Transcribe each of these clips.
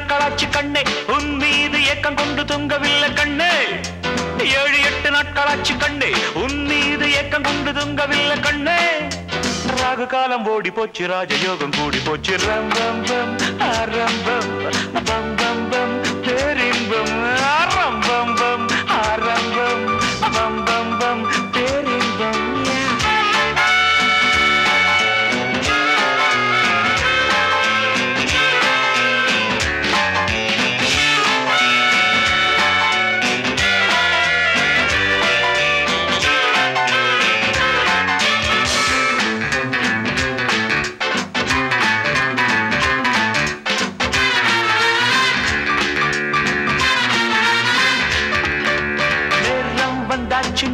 நாட்களாச்சு கண்ணே உன் மீது ஏக்கம் கொண்டு தொங்கவில்லை கண்ணே 7-8 நாட்களாச்சு கண்ணே உன் மீது ஏக்கம் கொண்டு தொங்கவில்லை கண்ணே ராகு காலம் ஓடி போச்சு ராஜயோகம் கூடி போச்சு ரம்பம் பம் ஆரம்பம் பம் பம் பம் பேரின்பம் ஆரம்பம் பம் ஆரம்பம் பம் பம் பம் பேரின்பம்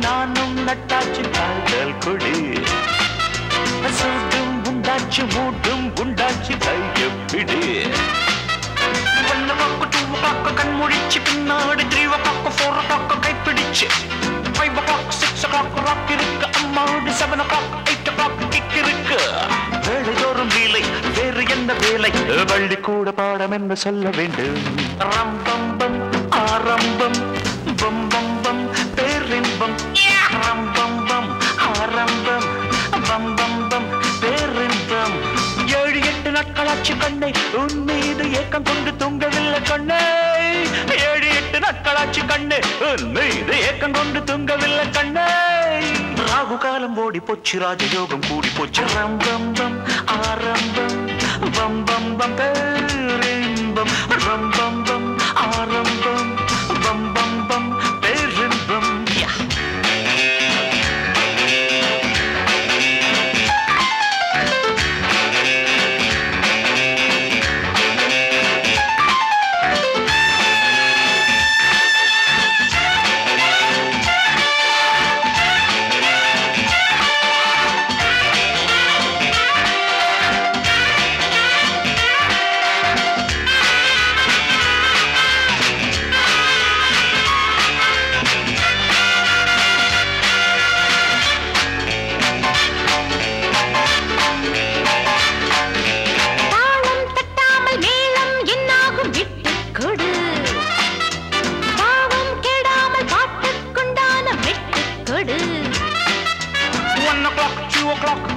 நானும் நட்டாச்சு காதல் கொடி சூடும் உண்டாச்சு மூடும் உண்டாச்சு கையப்பிடி 1 o'clock 2 o'clock கண் முடிச்சு பின்னாடி 3 o'clock 4 o'clock கைப்பிடிச்சு 5 o'clock 6 o'clock ராக் இருக்கு அம்மாடி 7 o'clock 8 o'clock கிக் இருக்கு வேலைதோறும் வேலை வேறு என்ன வேலை வள்ளி கூட பாடம் என்ன சொல்ல வேண்டும் ரம்பம் பம் ஆரம்பம் பம் பம் பம் பேரின்பம் ரம்பம் பம் ஆரம்பம் பம் பம் பம் பேரின்பம் 7-8 நாட்களாச்சு கண்ணை உன் மீது ஏக்கம் கொண்டு தூங்கவில்லை கண்ணே 7-8 நாட்களாச்சு கண்ணே உன் மீது ஏக்கம் கொண்டு தூங்கவில்லை கண்ணே ராகு காலம் ஓடி போச்சு ராஜயோகம் கூடி போச்சு ரம்பம் பம் ஆரம்பம் பம் பம் பம் பேரின்பம் ரம்பம் பம் ஆரம்பம் பம் பம் பம் பேரின்பம்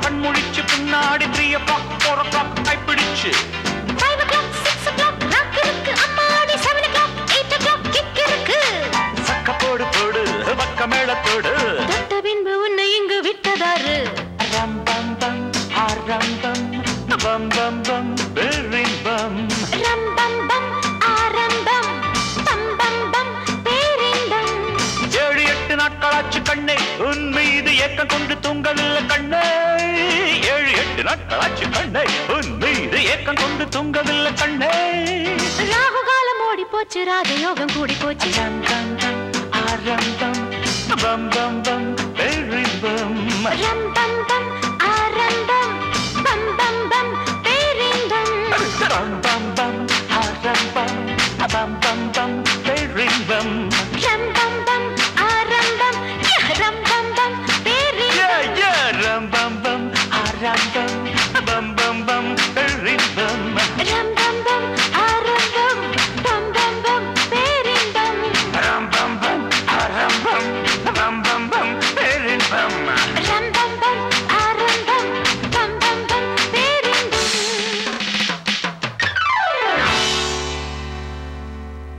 கண்முழிச்சு பின்னாடி 3 o'clock 4 o'clock கைப்பிடிச்சு 5 o'clock 6 o'clock ராக் இருக்கு அம்மாடி 7 o'clock 8 o'clock கிக் இருக்கு சக்க போடு போடு பக்க மேளத்தோடு தொட்ட பின்பு உன்னை இங்கு விட்டதாரு ரம்பம் பம் ஆரம்பம் பம் பம் பம் பேரின்பம் ரம்பம் பம் ஆரம்பம் பம் பம் பம் பேரின்பம் 7-8 நாட்களாச்சு கண்ணே உன் மீது ஏக்கம் கொண்டு தூங்கவில்லை கண்ணே 7-8 நாட்களாச்சு கண்ணே உன் மீது ஏக்கம் கொண்டு தூங்கவில்லை கண்ணே ராகு காலம் ஓடி போச்சு ராஜயோகம் கூடி போச்சு ரம்பம் பம் ஆரம்பம் பம் பம் பம் பேரின்பம் ரம்பம் பம் ஆரம்பம் பம் பம் பம் பேரின்பம் ரம்பம் பம் ஆரம்பம்